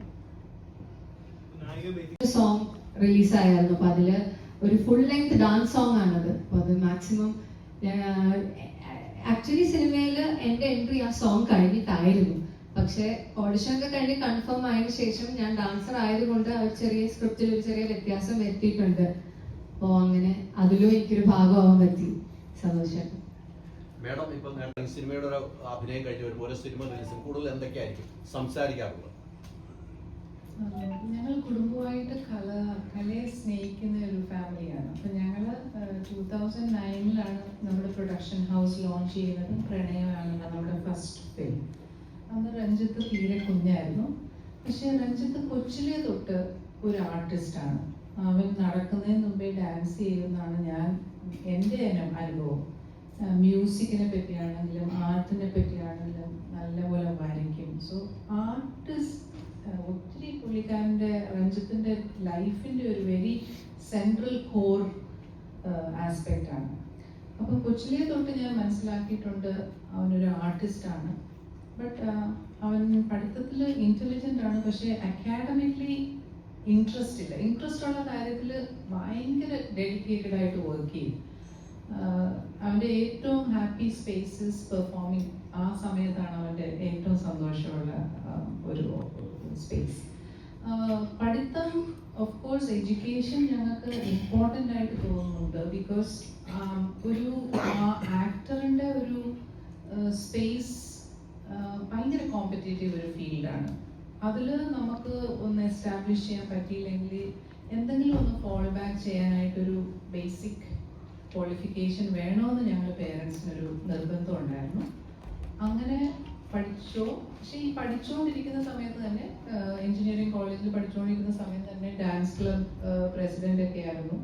സോങ് റിലീസായിരുന്നു. അപ്പൊ അതില് ഒരു ഫുൾ ലെങ്ത് ഡാൻസ് സോങ് ആണത്. അപ്പൊ അത് മാക്സിമം ആക്ച്വലി സിനിമയില് എന്റെ എൻട്രി ആ സോങ് കഴിഞ്ഞിട്ടായിരുന്നു. പക്ഷെ ഓഡിഷൻ ഒക്കെ കഴിഞ്ഞ് കൺഫേം ആയതിനു ശേഷം ഞാൻ ഡാൻസർ ആയതുകൊണ്ട് ആ ചെറിയ സ്ക്രിപ്റ്റിൽ ഒരു ചെറിയ വ്യത്യാസം വരുത്തിയിട്ടുണ്ട്. അപ്പോ അങ്ങനെ അതിലും എനിക്കൊരു ഭാഗമാവാൻ പറ്റി. സന്തോഷം. മേഡം, ഇപ്പൊ സിനിമയുടെ ഒരു അഭിനയം കഴിഞ്ഞ് വരുമ്പോൾ ഓരോ സിനിമ റിലീസും കൂടുതൽ എന്തൊക്കെയായിരിക്കും സംസാരിക്കാറുള്ളത്? ഞങ്ങൾ കുടുംബമായിട്ട് കലയെ സ്നേഹിക്കുന്ന ഒരു ഫാമിലിയാണ്. അപ്പം ഞങ്ങൾ 2009 നമ്മുടെ പ്രൊഡക്ഷൻ ഹൗസ് ലോഞ്ച് ചെയ്യുന്നത്. പ്രണയമാണ് നമ്മുടെ ഫസ്റ്റ് ഫിലിം. അന്ന് രഞ്ജിത്ത് തീരെ കുഞ്ഞായിരുന്നു. പക്ഷെ രഞ്ജിത്ത് കൊച്ചിലെ തൊട്ട് ഒരു ആർട്ടിസ്റ്റാണ്. അവൻ നടക്കുന്നതിന് മുമ്പേ ഡാൻസ് ചെയ്യുന്നതാണ് എൻ്റെ അനുഭവം. മ്യൂസിക്കിനെ പറ്റിയാണെങ്കിലും ആർട്ടിനെ പറ്റിയാണെങ്കിലും നല്ലപോലെ വരയ്ക്കും. സോ ആർട്ടിസ്റ്റ് ഒത്തിരി പുള്ളിക്കാരൻ്റെ രഞ്ജിത്തിൻ്റെ ലൈഫിൻ്റെ ഒരു വെരി സെൻട്രൽ കോർ ആസ്പെക്റ്റ് ആണ്. അപ്പോൾ കൊച്ചിലെ തൊട്ട് ഞാൻ മനസ്സിലാക്കിയിട്ടുണ്ട് അവനൊരു ആർട്ടിസ്റ്റാണ്. ബട്ട് അവൻ പഠിത്തത്തിൽ ഇൻ്റലിജൻ്റ് ആണ്, പക്ഷേ അക്കാഡമിക്കലി ഇൻട്രസ്റ്റ് ഇല്ല. ഇൻട്രസ്റ്റ് ഉള്ള കാര്യത്തിൽ ഭയങ്കര ഡെഡിക്കേറ്റഡ് ആയിട്ട് വർക്ക് ചെയ്യും. അവൻ്റെ ഏറ്റവും ഹാപ്പി സ്പേസസ് പെർഫോമിങ്. ആ സമയത്താണ് അവൻ്റെ ഏറ്റവും സന്തോഷമുള്ള ഒരു സ്പേസ്. പഠിത്തം, ഓഫ് കോഴ്സ് എഡ്യൂക്കേഷൻ ഞങ്ങൾക്ക് ഇമ്പോർട്ടൻ്റ് ആയിട്ട് തോന്നുന്നുണ്ട്. ബിക്കോസ് ഒരു ആക്ടറിൻ്റെ ഒരു സ്പേസ് ഭയങ്കര കോമ്പറ്റേറ്റീവ് ഒരു ഫീൽഡാണ്. അതിൽ നമുക്ക് ഒന്ന് എസ്റ്റാബ്ലിഷ് ചെയ്യാൻ പറ്റിയില്ലെങ്കിൽ എന്തെങ്കിലും ഒന്ന് ഫോൾ ബാക്ക് ചെയ്യാനായിട്ടൊരു ബേസിക് ക്വാളിഫിക്കേഷൻ വേണമെന്ന് ഞങ്ങൾ പേരൻസിനൊരു നിർബന്ധം ഉണ്ടായിരുന്നു. അങ്ങനെ പഠിച്ചോ, പക്ഷെ ഈ പഠിച്ചുകൊണ്ടിരിക്കുന്ന സമയത്ത് തന്നെ എഞ്ചിനീയറിംഗ് കോളേജിൽ പഠിച്ചുകൊണ്ടിരിക്കുന്ന സമയത്ത് തന്നെ ഡാൻസ് ക്ലബ് പ്രസിഡന്റ് ഒക്കെ ആയിരുന്നു.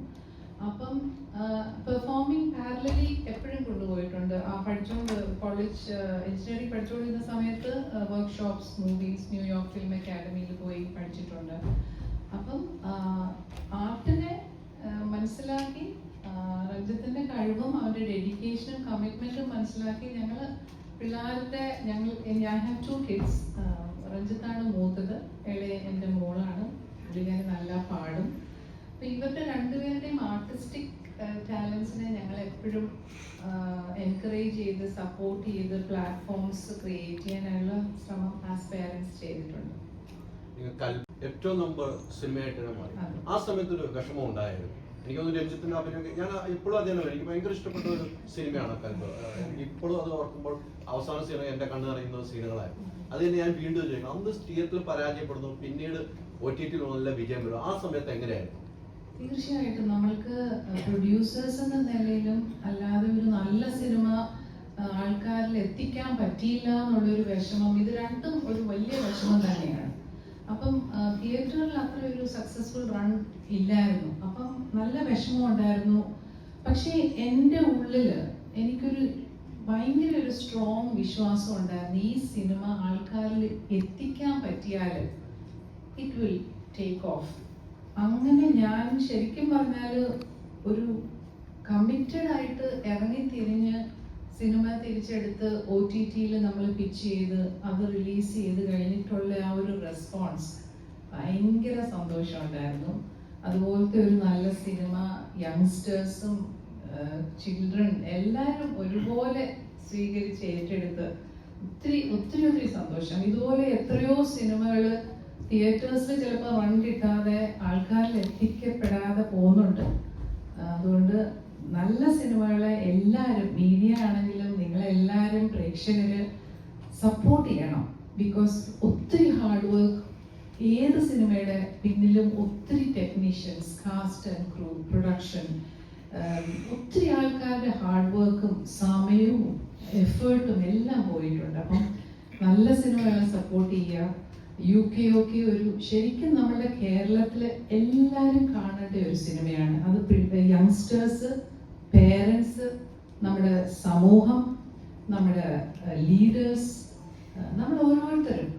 അപ്പം പെർഫോമിംഗ് പാരലലി എപ്പോഴും കൊണ്ടുപോയിട്ടുണ്ട്. ആ കോളേജ് എഞ്ചിനീയറിംഗ് പഠിച്ചുകൊണ്ടിരുന്ന സമയത്ത് വർക്ക്ഷോപ്സ്, മൂവീസ്, ന്യൂയോർക്ക് ഫിലിം അക്കാഡമിയിൽ പോയി പഠിച്ചിട്ടുണ്ട്. അപ്പം ആർട്ടിനെ മനസ്സിലാക്കി, രഞ്ജിത്തിന്റെ കഴിവും അവന്റെ ഡെഡിക്കേഷനും കമ്മിറ്റ്മെന്റും മനസ്സിലാക്കി ഞാൻ ഹാവ് 2 കിഡ്സ്. രഞ്ജിത്താണ് മൂത്തത്, ഇളയ എൻ്റെ മോളാണ്. പുള്ളിക്കാരി നല്ല പാടും. അപ്പൊ ഇവരുടെ രണ്ടുപേരുടെയും ആർട്ടിസ്റ്റിക് ടാലൻസിനെ ഞങ്ങൾ എപ്പോഴും എൻകറേജ് ചെയ്ത് സപ്പോർട്ട് ചെയ്ത് പ്ലാറ്റ്ഫോംസ് ക്രിയേറ്റ് ചെയ്യാനുള്ള ശ്രമം ആസ് പേരൻസ് ചെയ്തിട്ടുണ്ട്. ഏറ്റവും നമ്പർ സിനിമയായിട്ട് മാറി. ആ സമയത്തൊരു വിഷമം ഉണ്ടായിരുന്നു. എനിക്ക് തോന്നുന്നു രഞ്ജിത്തിന്റെ അഭിനയം ഞാൻ ഇപ്പോഴും അതേ എനിക്ക് ഭയങ്കര ഇഷ്ടപ്പെട്ട ഒരു സിനിമയാണ് കൽബ്. ഇപ്പോഴും അത് ഓർക്കുമ്പോൾ അവസാന സിനിമ എന്റെ കണ്ണ് അറിയുന്ന സീനുകളായിരുന്നു. അത് തന്നെ ഞാൻ വീണ്ടും ചെയ്യണം. അന്ന് തിയേറ്ററിൽ പരാജയപ്പെടുന്നു, പിന്നീട് OTT നല്ല വിജയം വരും. ആ സമയത്ത് എങ്ങനെയായിരുന്നു? തീർച്ചയായിട്ടും നമ്മൾക്ക് പ്രൊഡ്യൂസേഴ്സ് എന്ന നിലയിലും അല്ലാതെ ഒരു നല്ല സിനിമ ആൾക്കാരിൽ എത്തിക്കാൻ പറ്റിയില്ല എന്നുള്ളൊരു വിഷമം, ഇത് രണ്ടും ഒരു വലിയ വിഷമം തന്നെയാണ്. അപ്പം തിയേറ്ററിൽ അത്ര ഒരു സക്സസ്ഫുൾ റൺ ഇല്ലായിരുന്നു. അപ്പം നല്ല വിഷമം ഉണ്ടായിരുന്നു. പക്ഷേ എൻ്റെ ഉള്ളില് എനിക്കൊരു ഭയങ്കര ഒരു സ്ട്രോങ് വിശ്വാസം ഉണ്ടായിരുന്നു, ഈ സിനിമ ആൾക്കാരിൽ എത്തിക്കാൻ പറ്റിയാൽ ഇറ്റ് വിൽ ടേക്ക് ഓഫ്. അങ്ങനെ ഞാൻ ശരിക്കും പറഞ്ഞാൽ ഒരു കമ്മിറ്റഡ് ആയിട്ട് ഇറങ്ങി തിരിഞ്ഞ് സിനിമ തിരിച്ചെടുത്ത് OTTയിൽ നമ്മൾ പിച്ച് ചെയ്ത് അത് റിലീസ് ചെയ്ത് കഴിഞ്ഞിട്ടുള്ള ആ ഒരു റെസ്പോൺസ് ഭയങ്കര സന്തോഷം ഉണ്ടായിരുന്നു. അതുപോലത്തെ ഒരു നല്ല സിനിമ യങ്സ്റ്റേഴ്സും ചിൽഡ്രൻ എല്ലാവരും ഒരുപോലെ സ്വീകരിച്ച് ഏറ്റെടുത്ത് ഒത്തിരി സന്തോഷം. ഇതുപോലെ എത്രയോ സിനിമകൾ തിയേറ്റേഴ്സിൽ ചിലപ്പോൾ റൺ കിട്ടാതെ ആൾക്കാരിൽ എത്തിക്കപ്പെടാതെ പോകുന്നുണ്ട്. അതുകൊണ്ട് നല്ല സിനിമകളെ എല്ലാവരും, മീഡിയ ആണെങ്കിലും നിങ്ങളെല്ലാവരും പ്രേക്ഷകര് സപ്പോർട്ട് ചെയ്യണം. ബിക്കോസ് ഒത്തിരി ഹാർഡ് വർക്ക്, ഏത് സിനിമയുടെ പിന്നിലും ഒത്തിരി technicians, cast and crew, production, ഒത്തിരി ആൾക്കാരുടെ ഹാർഡ് വർക്കും സമയവും എഫേർട്ടും എല്ലാം പോയിട്ടുണ്ട്. അപ്പം നല്ല സിനിമകളെ സപ്പോർട്ട് ചെയ്യുക. UK ഒരു ശരിക്കും നമ്മുടെ കേരളത്തിലെ എല്ലാവരും കാണേണ്ട ഒരു സിനിമയാണ്. അത് യങ്സ്റ്റേഴ്സ്, പേരൻസ്, നമ്മുടെ സമൂഹം, നമ്മുടെ ലീഡേഴ്സ്, നമ്മൾ ഓരോരുത്തരും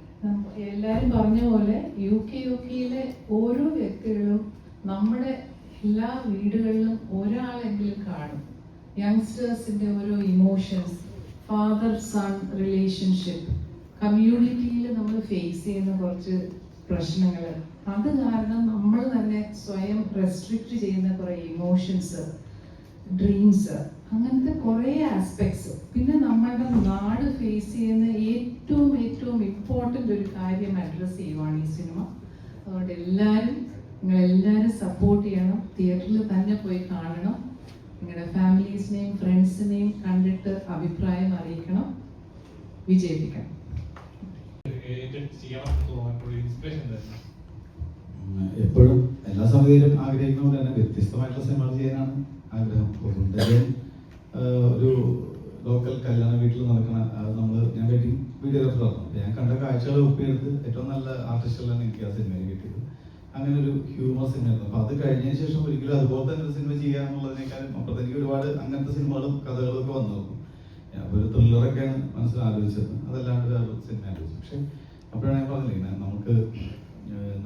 എല്ലാവരും പറഞ്ഞ പോലെ യുകെയിലെ ഓരോ വ്യക്തികളും നമ്മുടെ എല്ലാ വീടുകളിലും ഒരാളെങ്കിലും കാണും. യങ്സ്റ്റേഴ്സിന്റെ ഓരോ ഇമോഷൻസ്, ഫാദർ സൺ റിലേഷൻഷിപ്പ്, കമ്മ്യൂണിറ്റിയിൽ നമ്മൾ ഫേസ് ചെയ്യുന്ന കുറച്ച് പ്രശ്നങ്ങൾ, അത് കാരണം നമ്മൾ തന്നെ സ്വയം റെസ്ട്രിക്റ്റ് ചെയ്യുന്ന കുറെ ഇമോഷൻസ്, ഡ്രീംസ്, അങ്ങനത്തെ കുറെ ആസ്പെക്ട്സ്. പിന്നെ നമ്മളുടെ നാട് ഫേസ് ചെയ്യുന്ന ഏറ്റവും ഇമ്പോർട്ടൻ്റ് ഒരു കാര്യം അഡ്രസ് ചെയ്യുവാണ് ഈ സിനിമ. അതുകൊണ്ട് നിങ്ങളെല്ലാവരും സപ്പോർട്ട് ചെയ്യണം. തിയേറ്ററിൽ തന്നെ പോയി കാണണം. നിങ്ങളുടെ ഫാമിലീസിനെയും ഫ്രണ്ട്സിനെയും കണ്ടിട്ട് അഭിപ്രായം അറിയിക്കണം. വിജയിപ്പിക്കണം. എപ്പോഴും എല്ലാ സമയത്തും ആഗ്രഹിക്കുന്നതുകൊണ്ട് തന്നെ വ്യത്യസ്തമായിട്ടുള്ള സിനിമകൾ ചെയ്യാനാണ് ആഗ്രഹം. ഒരു ലോക്കൽ കല്യാണ വീട്ടിൽ നടക്കുന്ന ഞാൻ വെഡിങ് വീഡിയോഗ്രാഫറാണ്. ഞാൻ കണ്ട കാഴ്ചകൾ ഒപ്പിയെടുത്ത് ഏറ്റവും നല്ല ആർട്ടിസ്റ്റുകളാണ് എനിക്ക് ആ സിനിമയിൽ കിട്ടിയത്. അങ്ങനെ ഒരു ഹ്യൂമർ സിനിമയായിരുന്നു. അപ്പൊ അത് കഴിഞ്ഞതിന് ശേഷം ഒരിക്കലും അതുപോലെ തന്നെ ഒരു സിനിമ ചെയ്യാന്നുള്ളതിനേക്കാളും അപ്പുറത്തേക്ക് ഒരുപാട് അങ്ങനത്തെ സിനിമകളും കഥകളും ഒക്കെ വന്നു നോക്കും. അപ്പൊ ഒരു ത്രില്ലറൊക്കെയാണ് മനസ്സിൽ ആലോചിച്ചത്, അതല്ലാണ്ട് വേറെ സിനിമ ആലോചിച്ചു. പക്ഷെ അപ്പോഴാണ് ഞാൻ പറഞ്ഞില്ലേ, നമുക്ക്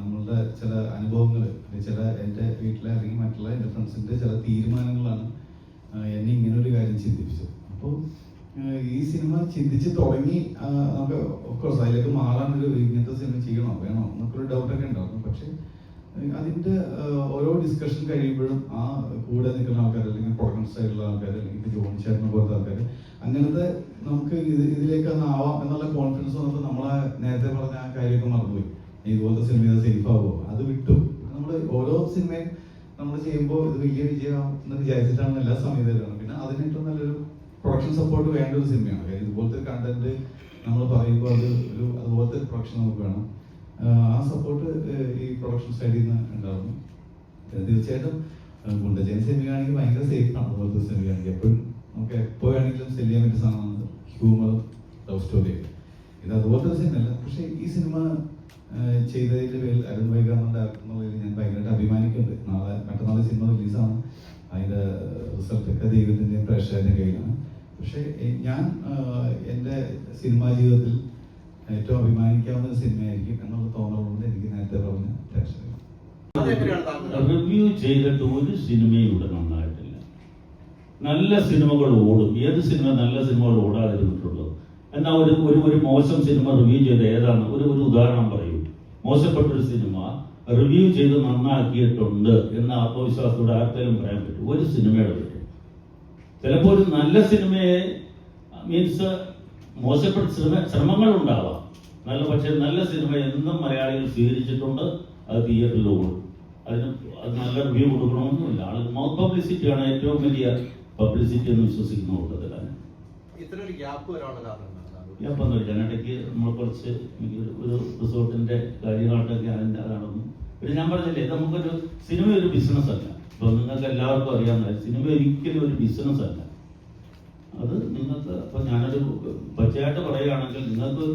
നമ്മളുടെ ചില അനുഭവങ്ങൾ, ചില എൻ്റെ വീട്ടിലെ അല്ലെങ്കിൽ മറ്റുള്ള എൻ്റെ ഫ്രണ്ട്സിന്റെ ചില തീരുമാനങ്ങളാണ് എന്നെ ഇങ്ങനെ ഒരു കാര്യം ചിന്തിപ്പിച്ചത്. അപ്പോൾ ഈ സിനിമ ചിന്തിച്ച് തുടങ്ങി നമുക്ക് ഓഫ്കോഴ്സ് അതിലേക്ക് മാറാനൊരു ഇങ്ങനത്തെ സിനിമ ചെയ്യണോ വേണോ എന്നൊക്കെ ഡൗട്ടൊക്കെ ഉണ്ടായിരുന്നു. പക്ഷെ അതിന്റെ ഓരോ ഡിസ്കഷൻ കഴിയുമ്പോഴും ആ കൂടെ നിൽക്കുന്ന ആൾക്കാർ, അല്ലെങ്കിൽ പ്രൊഡക്ഷൻ സൈഡിലുള്ള ആൾക്കാർ, അല്ലെങ്കിൽ ജോൺ ചേട്ടനെ പോലത്തെ ആൾക്കാർ, അങ്ങനത്തെ നമുക്ക് ഇതിലേക്ക് ആവാം എന്നുള്ള കോൺഫിഡൻസ് വന്നപ്പോൾ നമ്മളെ നേരത്തെ പറഞ്ഞ ആ കാര്യമൊക്കെ മറന്നുപോയി. ഇതുപോലത്തെ സിനിമ സേഫ് ആവുമോ, അത് വിട്ടു. നമ്മൾ ഓരോ സിനിമയും നമ്മൾ ചെയ്യുമ്പോൾ ഇത് വലിയ വിജയം എന്ന് വിചാരിച്ചിട്ടാണ് എല്ലാ സമയത്തും. പിന്നെ അതിന് ഏറ്റവും നല്ലൊരു പ്രൊഡക്ഷൻ സപ്പോർട്ട് വേണ്ട ഒരു സിനിമയാണ്. കാര്യം ഇതുപോലത്തെ കണ്ടന്റ് നമ്മൾ പറയുമ്പോൾ അതുപോലത്തെ ഒരു പ്രൊഡക്ഷൻ നമുക്ക് വേണം. ആ സപ്പോർട്ട് ഈ പ്രൊഡക്ഷൻ സൈഡിൽ നിന്ന് ഉണ്ടാവുന്നു. തീർച്ചയായിട്ടും ഗുണ്ടജൻ സിനിമയാണെങ്കിൽ ഭയങ്കര സേഫാണ്. അതുപോലത്തെ സിനിമയാണെങ്കിൽ എപ്പോഴും നമുക്ക് എപ്പോൾ വേണമെങ്കിലും സെല് ചെയ്യാൻ പറ്റിയ സാധനമാണ് ഹ്യൂമർ, ലവ് സ്റ്റോറി. ഇത് അതുപോലത്തെ ഒരു സിനിമയല്ല. പക്ഷേ ഈ സിനിമ ചെയ്തതിൻ്റെ പേരിൽ അരുൺ വൈകാന്ത എന്നുള്ളതിൽ ഞാൻ ഭയങ്കരമായിട്ട് അഭിമാനിക്കുന്നുണ്ട്. മറ്റന്നാൾ സിനിമ റിലീസാണ്. അതിൻ്റെ റിസൾട്ടൊക്കെ ദൈവത്തിൻ്റെയും പ്രേക്ഷകരുടെയും കയ്യിലാണ്. പക്ഷേ ഞാൻ എൻ്റെ സിനിമാ ജീവിതത്തിൽ ഏറ്റവും അഭിമാനിക്കാവുന്ന ഒരു സിനിമയായിരിക്കും എന്നുള്ള തോന്നലുകൊണ്ട് എനിക്ക് നേരത്തെ പറഞ്ഞ പ്രേക്ഷകർ. അതെങ്ങനെയാണ് താങ്കൾ റിവ്യൂ ചെയ്തിട്ട് ഒരു സിനിമയും ഇവിടെ നന്നായിട്ടില്ല. നല്ല സിനിമകൾ ഓടും. ഏത് സിനിമ നല്ല സിനിമകൾ ഓടാതിരുന്നിട്ടുള്ളൂ? എന്നാൽ ഒരു മോശം സിനിമ റിവ്യൂ ചെയ്ത് ഏതാണ്? ഒരു ഉദാഹരണം പറയൂ. മോശപ്പെട്ടൊരു സിനിമ റിവ്യൂ ചെയ്ത് നന്നാക്കിയിട്ടുണ്ട് എന്ന ആത്മവിശ്വാസത്തോടെ ആർക്കെങ്കിലും പറയാൻ പറ്റും? ഒരു സിനിമയുടെ പറ്റും. ചിലപ്പോൾ ഒരു നല്ല സിനിമയെ മീൻസ് മോശപ്പെട്ട ശ്രമങ്ങൾ ഉണ്ടാവാം നല്ല, പക്ഷെ നല്ല സിനിമ എന്നും മലയാളികൾ സ്വീകരിച്ചിട്ടുണ്ട്. അത് തിയേറ്ററിൽ ഓടും. അത് നല്ല റിവ്യൂ കൊടുക്കണമെന്നില്ല. ആളുകൾ മൗത്ത് പബ്ലിസിറ്റിയാണ് ഏറ്റവും വലിയ പബ്ലിസിറ്റി എന്ന് വിശ്വസിക്കുന്ന കൂട്ടത്തിലാണ്. ഇത്രയൊരു ഗ്യാപ്പ് വരാനുള്ള കാരണം എന്താണ്? ഗ്യാപ്പൊന്നും ഇല്ല. അതിനിടയ്ക്ക് നമ്മൾ കുറച്ച് ഒരു റിസോർട്ടിന്റെ കാര്യങ്ങളൊക്കെ അതിൻ്റെ നടന്നു. പിന്നെ ഞാൻ പറഞ്ഞില്ലേ, നമുക്കൊരു സിനിമ ഒരു ബിസിനസ് അല്ല. ഇപ്പൊ നിങ്ങൾക്ക് എല്ലാവർക്കും അറിയാവുന്ന സിനിമ ഒരിക്കലും ഒരു ബിസിനസ് അല്ല. അത് നിങ്ങൾക്ക് ഇപ്പൊ ഞാനൊരു പച്ചയായിട്ട് പറയുകയാണെങ്കിൽ, നിങ്ങൾക്ക്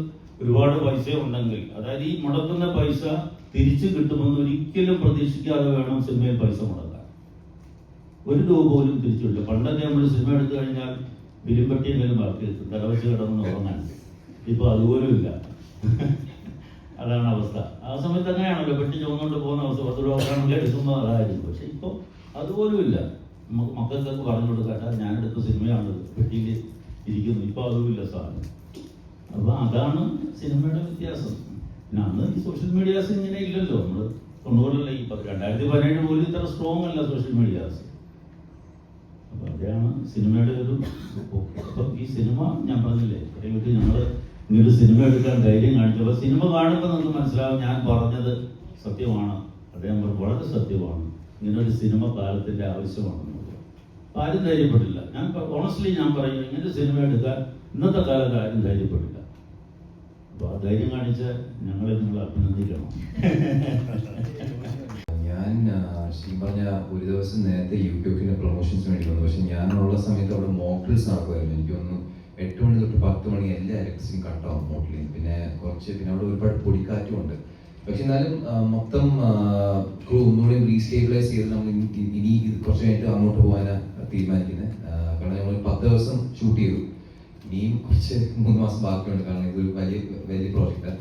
ഒരുപാട് പൈസ ഉണ്ടെങ്കിൽ, അതായത് ഈ മുടക്കുന്ന പൈസ തിരിച്ചു കിട്ടുമെന്ന് ഒരിക്കലും പ്രതീക്ഷിക്കാതെ വേണം സിനിമയിൽ പൈസ മുടക്കാൻ. ഒരു രൂപ പോലും തിരിച്ചില്ല. പണ്ടൊക്കെ നമ്മൾ സിനിമ എടുത്തു കഴിഞ്ഞാൽ വിരുമ്പട്ടിയെങ്കിലും ബാക്കി എത്തും, തലവച്ച് കിടന്ന് ഉറങ്ങാൻ. ഇപ്പൊ അതുപോലും ഇല്ല. അതാണ് അവസ്ഥ. ആ സമയത്ത് അങ്ങനെയാണല്ലോ, പെട്ടി ചുമന്നുകൊണ്ട് പോകുന്ന അവസ്ഥ. 10 രൂപ എടുക്കുമ്പോൾ അതായിരുന്നു. പക്ഷെ ഇപ്പൊ അതുപോലും ഇല്ല. നമുക്ക് മക്കൾക്കൊക്കെ പറഞ്ഞു കൊടുക്കാട്ടാ, ഞാനെടുത്ത സിനിമയാണ് പെട്ടിയിൽ ഇരിക്കുന്നു. ഇപ്പൊ അതുമില്ല സാധനം. അപ്പൊ അതാണ് സിനിമയുടെ വ്യത്യാസം. പിന്നെ അന്ന് ഈ സോഷ്യൽ മീഡിയാസ് ഇങ്ങനെ ഇല്ലല്ലോ. നമ്മൾ കൊണ്ടുപോലല്ല. ഈ 2017 പോലും ഇത്ര സ്ട്രോങ് അല്ല സോഷ്യൽ മീഡിയാസ്. അപ്പൊ അതാണ് സിനിമയുടെ ഒരു. അപ്പൊ ഈ സിനിമ ഞാൻ പറഞ്ഞില്ലേ, പ്രത്യേകിച്ച് ഞങ്ങൾ ഇങ്ങനൊരു സിനിമ എടുക്കാൻ ധൈര്യം കാണിച്ചു. അപ്പൊ സിനിമ കാണുമ്പോൾ നമുക്ക് മനസ്സിലാവും ഞാൻ പറഞ്ഞത് സത്യമാണ്. അദ്ദേഹം വളരെ സത്യമാണ്. ഇങ്ങനൊരു സിനിമ കാലത്തിന്റെ ആവശ്യമാണെന്നുള്ളത്. അപ്പൊ ആരും ധൈര്യപ്പെട്ടില്ല. ഞാൻ ഓണസ്റ്റ്ലി ഞാൻ പറയും, ഇങ്ങനൊരു സിനിമ എടുക്കാൻ ഇന്നത്തെ കാലത്ത് ആരും ധൈര്യപ്പെട്ടില്ല. അപ്പൊ ആ ധൈര്യം കാണിച്ച ഞങ്ങളെ നിങ്ങൾ അഭിനന്ദിക്കണം. ഞാൻ ശരിക്കും പറഞ്ഞ ഒരു ദിവസം നേരത്തെ യൂട്യൂബിന്റെ പ്രൊമോഷൻസ് വേണ്ടി വന്നു. പക്ഷെ ഞാനുള്ള സമയത്ത് അവിടെ മോക്രിൽസ് നടക്കുമായിരുന്നു. എനിക്ക് തോന്നുന്നു 8 മണി തൊട്ട് 10 മണി എല്ലാ ഇലക്ട്രിസിറ്റിയും കട്ടാവും മോട്ടിൽ. പിന്നെ അവിടെ ഒരുപാട് പൊടിക്കാറ്റും ഉണ്ട്. പക്ഷെ എന്നാലും മൊത്തം ക്രൂ ഒന്നുകൂടി റീസ്റ്റേബിലൈസ് ചെയ്ത് നമ്മൾ ഇനി കുറച്ച് കഴിഞ്ഞിട്ട് അങ്ങോട്ട് പോകാനാണ് തീരുമാനിക്കുന്നത്. കാരണം നമ്മൾ 10 ദിവസം ഷൂട്ട് ചെയ്തു. ഇനിയും കുറച്ച് 3 മാസം ബാക്കിയുണ്ട്. കാരണം ഇതൊരു വലിയ പ്രോജക്റ്റാണ്.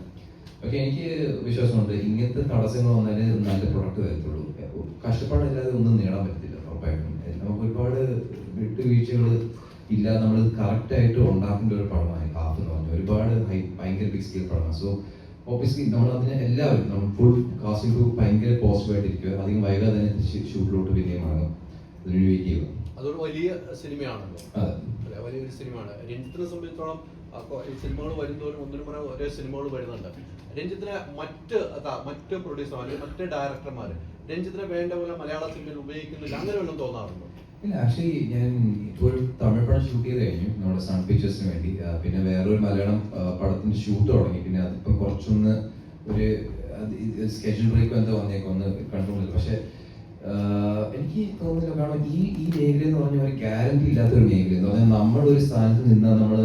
പക്ഷെ എനിക്ക് വിശ്വാസമുണ്ട്, ഇങ്ങനത്തെ തടസ്സങ്ങൾ വന്നാലേ നല്ല പ്രൊഡക്റ്റ് വരത്തുള്ളൂ. കഷ്ടപ്പാടില്ലാതെ ഒന്നും നേടാൻ പറ്റത്തില്ല. ഉറപ്പായിട്ടും നമുക്ക് ഒരുപാട് വിട്ടുവീഴ്ചകൾ ഇല്ല. നമ്മൾ കറക്റ്റായിട്ട് ഉണ്ടാക്കേണ്ട ഒരു പടമാണ് ഹാഫ് എന്ന് പറഞ്ഞാൽ. ഒരുപാട് ഭയങ്കര ബിഗ് സ്കെയിൽ പടമാണ്. സോ ഓബിയസ്ലി നമ്മൾ അതിന് എല്ലാവരും നമ്മൾ ഫുൾ കാസ്റ്റിംഗ് ക്രൂ ഭയങ്കര പോസിറ്റീവായിട്ടിരിക്കുക. അധികം വൈകാതെ തന്നെ ഷൂട്ടിലോട്ട് പിന്നെയും ആകും. അതിന് വെയിറ്റ് ചെയ്യുക. അതൊരു വലിയ സിനിമയാണല്ലോ. അതെ, വലിയൊരു സിനിമയാണ്. രഞ്ജിത്തിനെ സംബന്ധിച്ചിടത്തോളം ഈ സിനിമകൾ വരുന്നവരും ഒന്നിനും പറയാൻ ഒരേ സിനിമകൾ വരുന്നുണ്ട്. രഞ്ജിത്തിനെ മറ്റ് പ്രൊഡ്യൂസർ അല്ലെങ്കിൽ മറ്റ് ഡയറക്ടർമാർ രഞ്ജിത്തിനെ വേണ്ട പോലെ മലയാള സിനിമയിൽ ഉപയോഗിക്കുന്നില്ല, അങ്ങനെ വല്ലതും തോന്നാറുണ്ടോ? ഇല്ല, ആക്ച്വലി ഞാൻ ഇപ്പോൾ ഒരു തമിഴ് പടം ഷൂട്ട് ചെയ്ത് കഴിഞ്ഞു നമ്മുടെ സൺ പിക്ചേഴ്സിന് വേണ്ടി. പിന്നെ വേറൊരു മലയാളം പടത്തിന്റെ ഷൂട്ട് തുടങ്ങി. പിന്നെ അതിപ്പം കുറച്ചൊന്ന് ഒരു സ്കെഡ്യൂൾ ബ്രേക്ക് എന്തോ വന്നേക്കും, ഒന്ന് കൺട്രോൾ ചെയ്തു. പക്ഷെ എനിക്ക് തോന്നുന്നില്ല. കാരണം ഈ മേഖല എന്ന് പറഞ്ഞാൽ ഒരു ഗ്യാരണ്ടി ഇല്ലാത്തൊരു മേഖല എന്ന് പറഞ്ഞാൽ നമ്മളൊരു സ്ഥാനത്ത് നിന്നാൽ നമ്മൾ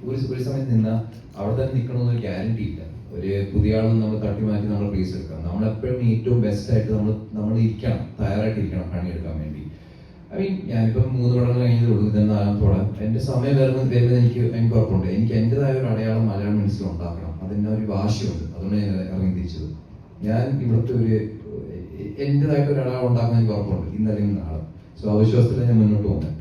ഒരു സമയത്ത് നിന്നാൽ അവിടെ തന്നെ നിൽക്കണമെന്നൊരു ഗ്യാരണ്ടി ഇല്ല. ഒരു പുതിയ ആളും നമ്മൾ തട്ടി മാറ്റി നമ്മൾ പ്ലേസ് എടുക്കാം. നമ്മളെപ്പോഴും ഏറ്റവും ബെസ്റ്റ് ആയിട്ട് നമ്മൾ ഇരിക്കണം, തയ്യാറായിട്ടിരിക്കണം പണിയെടുക്കാൻ വേണ്ടി. ഐ മീൻ ഞാനിപ്പം 3 പടങ്ങൾ കഴിഞ്ഞതുള്ളൂ, ഇത് 4ാമത്തെ പടം. എൻ്റെ സമയം വരുന്നത് എനിക്ക് ഉറപ്പുണ്ട്. എനിക്ക് എൻ്റെതായ ഒരു അടയാളം മലയാളം മനസ്സിൽ ഉണ്ടാക്കണം. അതിൻ്റെ ഒരു വാശിയുണ്ട്. അതുകൊണ്ട് ഞാൻ ഇറങ്ങി തിരിച്ചത്. ഞാൻ ഇവിടുത്തെ എൻ്റെതായിട്ട് ഒരു അടയാളം ഉണ്ടാക്കാൻ എനിക്ക് ഉറപ്പുണ്ട്, ഇന്നല്ലെങ്കിൽ നാളെ. സോ ആ വിശ്വാസത്തിൽ ഞാൻ മുന്നോട്ട് പോകുന്നത്.